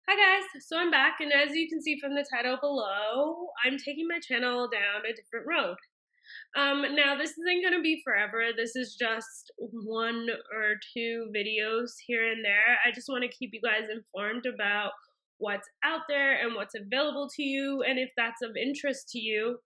Hi guys, so I'm back, and as you can see from the title below, I'm taking my channel down a different road. Now this isn't going to be forever. This is just one or two videos here and there. I just want to keep you guys informed about what's out there and what's available to you, and if that's of interest to you,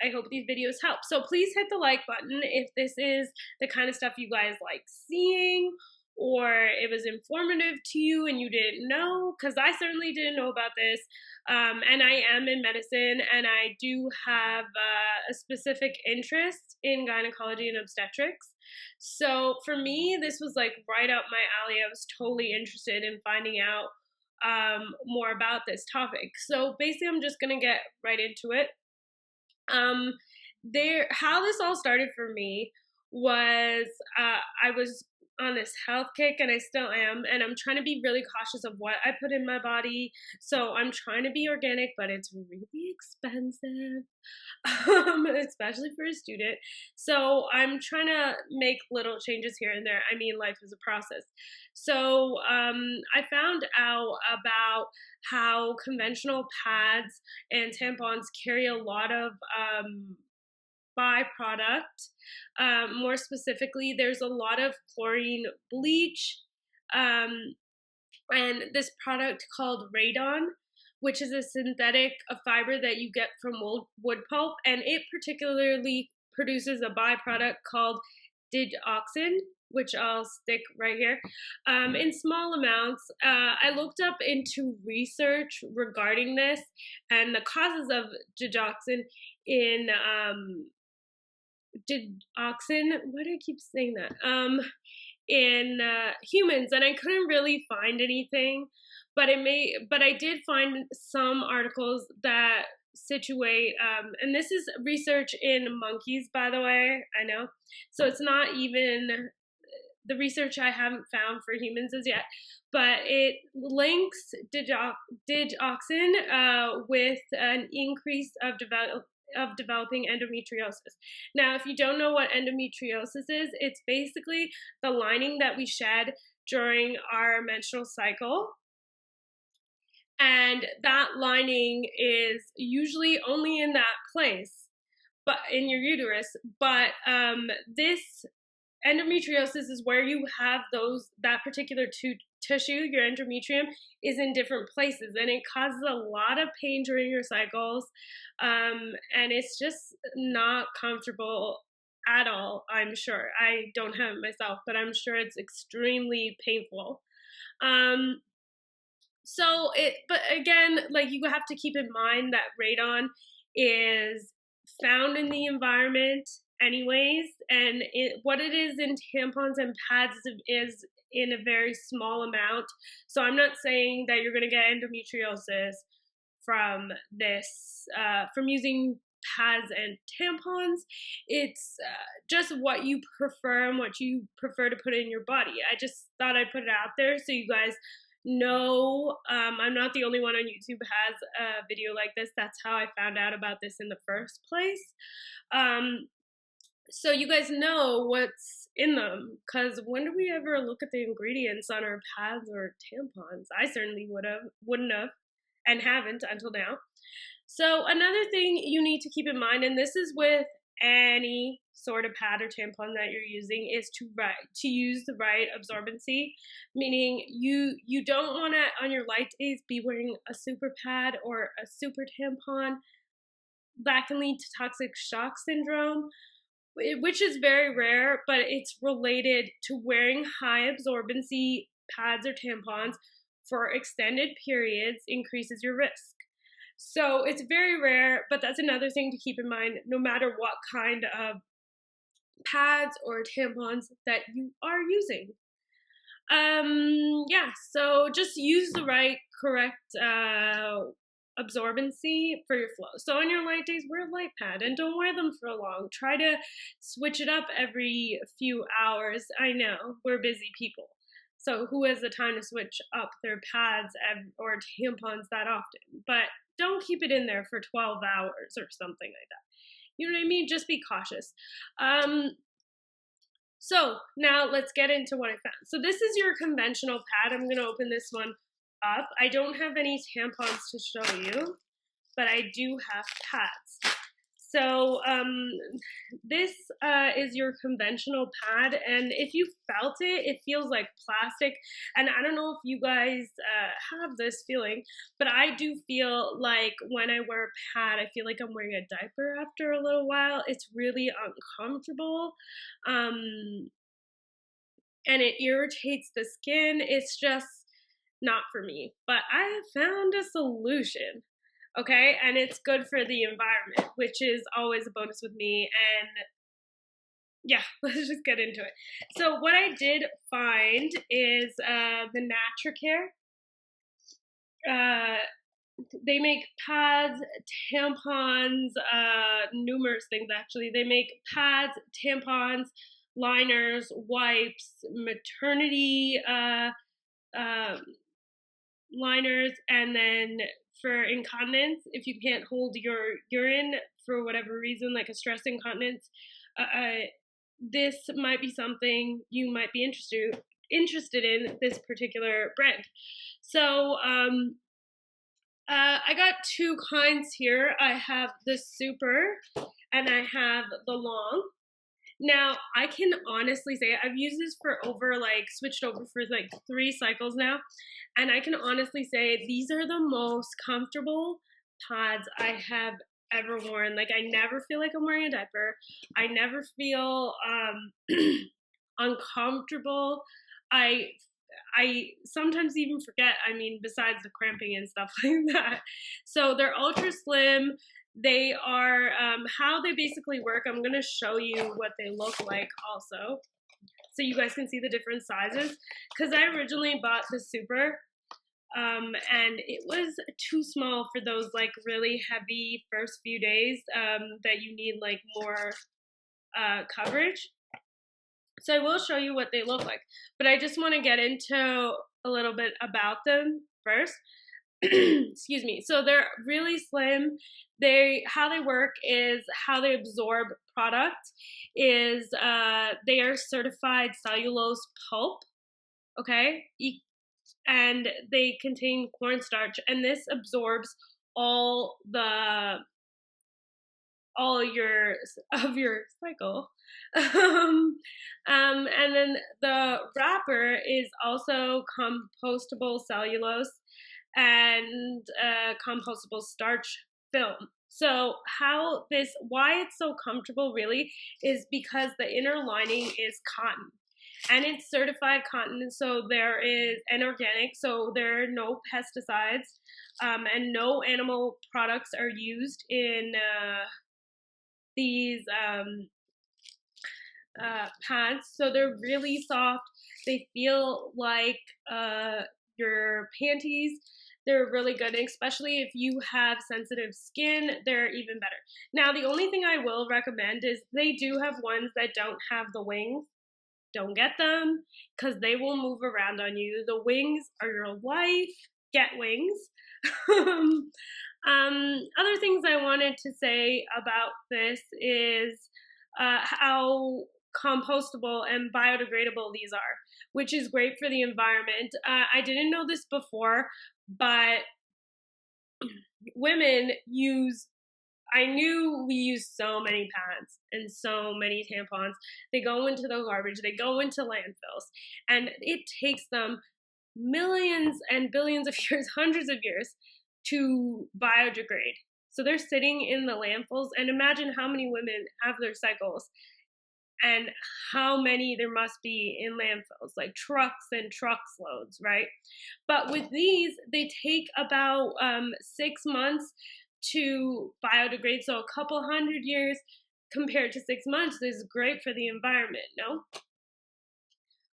I hope these videos help. So please hit the like button if this is the kind of stuff you guys like seeing, or it was informative to you and you didn't know, because I certainly didn't know about this. And I am in medicine, and I do have a specific interest in gynecology and obstetrics. So for me, this was like right up my alley. I was totally interested in finding out more about this topic. So basically, I'm just going to get right into it. How this all started for me was I was on this health kick, and I still am, and I'm trying to be really cautious of what I put in my body. So I'm trying to be organic, but it's really expensive, especially for a student. So I'm trying to make little changes here and there. I mean, life is a process. So I found out about how conventional pads and tampons carry a lot of byproduct. More specifically, there's a lot of chlorine bleach, um, and this product called radon, which is a synthetic fiber that you get from wood pulp, and it particularly produces a byproduct called digoxin, which I'll stick right here, in small amounts. I looked up into research regarding this and the causes of digoxin in why do I keep saying that? In humans, and I couldn't really find anything, but I did find some articles that situate, and this is research in monkeys, by the way, I know. So it's not even the research I haven't found for humans as yet, but it links digoxin with an increase of developing endometriosis. Now, if you don't know what endometriosis is, it's basically the lining that we shed during our menstrual cycle. And that lining is usually only in that place, but in your uterus. But this endometriosis is where you have that particular tissue, your endometrium, is in different places, and it causes a lot of pain during your cycles, and it's just not comfortable at all. I'm sure, I don't have it myself, but I'm sure it's extremely painful. But again, like, you have to keep in mind that radon is found in the environment anyways, and what it is in tampons and pads is in a very small amount. So I'm not saying that you're going to get endometriosis from this, from using pads and tampons. It's just what you prefer and what you prefer to put in your body. I just thought I'd put it out there so you guys know. I'm not the only one on YouTube who has a video like this. That's how I found out about this in the first place. So you guys know what's in them, because when do we ever look at the ingredients on our pads or tampons? I certainly wouldn't have, and haven't until now. So another thing you need to keep in mind, and this is with any sort of pad or tampon that you're using, is to use the right absorbency, meaning you don't want to, on your light days, be wearing a super pad or a super tampon. That can lead to toxic shock syndrome, which is very rare, but it's related to wearing high absorbency pads or tampons for extended periods increases your risk. So it's very rare, but that's another thing to keep in mind, no matter what kind of pads or tampons that you are using. Yeah, so just use the correct absorbency for your flow. So on your light days, wear a light pad, and don't wear them for long. Try to switch it up every few hours. I know, we're busy people, so who has the time to switch up their pads or tampons that often? But don't keep it in there for 12 hours or something like that. You know what I mean? Just be cautious. So now let's get into what I found. So this is your conventional pad. I'm going to open this one up. I don't have any tampons to show you, but I do have pads. So this is your conventional pad, and if you felt it, it feels like plastic. And I don't know if you guys have this feeling, but I do feel like when I wear a pad, I feel like I'm wearing a diaper after a little while. It's really uncomfortable, and it irritates the skin. It's just not for me. But I have found a solution. Okay, and it's good for the environment, which is always a bonus with me. And yeah, let's just get into it. So what I did find is the Natracare. They make pads, tampons, numerous things actually. They make pads, tampons, liners, wipes, maternity liners, and then for incontinence, if you can't hold your urine for whatever reason, like a stress incontinence, this might be something you might be interested in, this particular brand. So I got two kinds here. I have the super and I have the long. Now, I can honestly say I've used this for switched over for like 3 cycles now. And I can honestly say these are the most comfortable pads I have ever worn. Like, I never feel like I'm wearing a diaper. I never feel uncomfortable. I sometimes even forget, besides the cramping and stuff like that. So they're ultra slim. They are, how they basically work, I'm going to show you what they look like also, so you guys can see the different sizes, because I originally bought the super, and it was too small for those, like, really heavy first few days, that you need, like, more, coverage. So I will show you what they look like, but I just want to get into a little bit about them first. Excuse me. So they're really slim. How they work is, how they absorb product is they are certified cellulose pulp, okay? And they contain cornstarch, and this absorbs all your cycle. And then the wrapper is also compostable cellulose and compostable starch film. So why it's so comfortable really is because the inner lining is cotton, and it's certified cotton, so there is an organic, so there are no pesticides, and no animal products are used in these pads. So they're really soft. They feel like your panties. They're really good, especially if you have sensitive skin, they're even better. Now, the only thing I will recommend is they do have ones that don't have the wings. Don't get them, because they will move around on you. The wings are your life. Get wings. Other things I wanted to say about this is how compostable and biodegradable these are, which is great for the environment. I didn't know this before, but women I knew we use so many pads and so many tampons. They go into the garbage, they go into landfills, and it takes them millions and billions of years, hundreds of years, to biodegrade. So they're sitting in the landfills, and imagine how many women have their cycles and how many there must be in landfills, like trucks and trucks loads, right? But with these, they take about 6 months to biodegrade, so a couple hundred years compared to 6 months. This is great for the environment, no?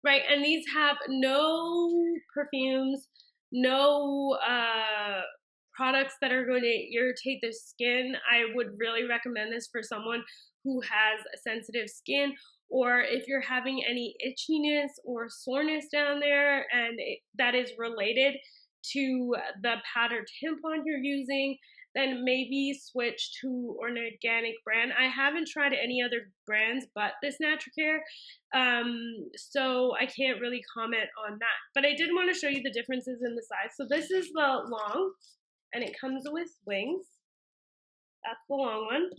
Right, and these have no perfumes, no products that are going to irritate the skin. I would really recommend this for someone who has sensitive skin, or if you're having any itchiness or soreness down there and that is related to the pad or tampon you're using, then maybe switch to an organic brand. I haven't tried any other brands but this Natracare, so I can't really comment on that. But I did want to show you the differences in the size. So this is the long, and it comes with wings. That's the long one.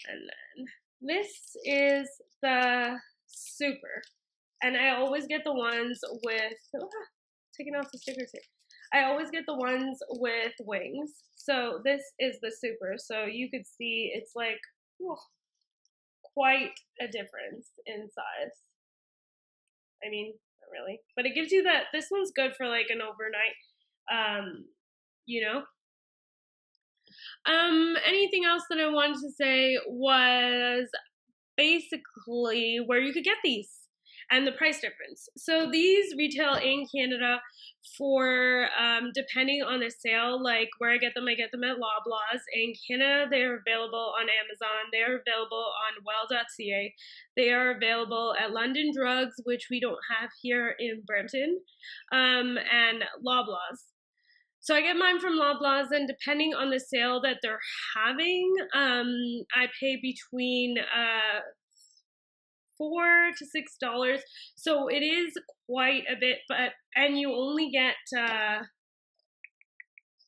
And then this is the super. And I always get the ones with, taking off the stickers here. I always get the ones with wings. So this is the super. So you could see it's like quite a difference in size. I mean, not really. But it gives you that, this one's good for like an overnight, you know. Anything else that I wanted to say was basically where you could get these and the price difference. So these retail in Canada for, depending on the sale, like where I get them at Loblaws. In Canada, they're available on Amazon. They're available on well.ca. They are available at London Drugs, which we don't have here in Brampton, and Loblaws. So I get mine from Loblaws, and depending on the sale that they're having, I pay between $4 to $6. So it is quite a bit, and you only get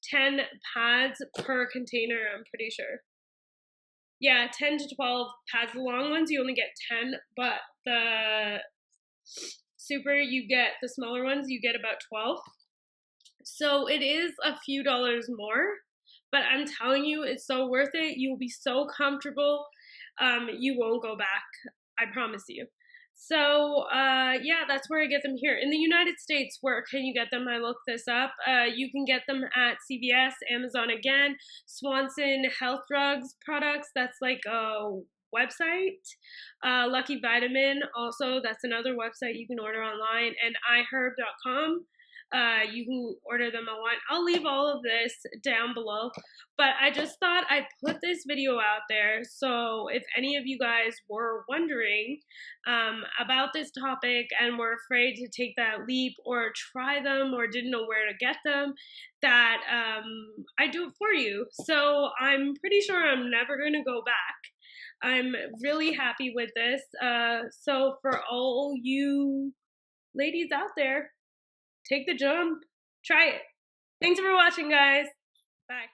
10 pads per container, I'm pretty sure. Yeah, 10 to 12 pads. The long ones you only get 10, but the super, you get, the smaller ones, you get about 12. So it is a few dollars more, but I'm telling you, it's so worth it. You'll be so comfortable. You won't go back. I promise you. So, yeah, that's where I get them here. In the United States, where can you get them? I looked this up. You can get them at CVS, Amazon again, Swanson Health Drugs Products. That's like a website. Lucky Vitamin, also, that's another website you can order online. And iHerb.com. You can order them online. I'll leave all of this down below, but I just thought I'd put this video out there. So if any of you guys were wondering about this topic and were afraid to take that leap or try them or didn't know where to get them, that I do it for you. So I'm pretty sure I'm never going to go back. I'm really happy with this. So for all you ladies out there, take the jump. Try it. Thanks for watching, guys. Bye.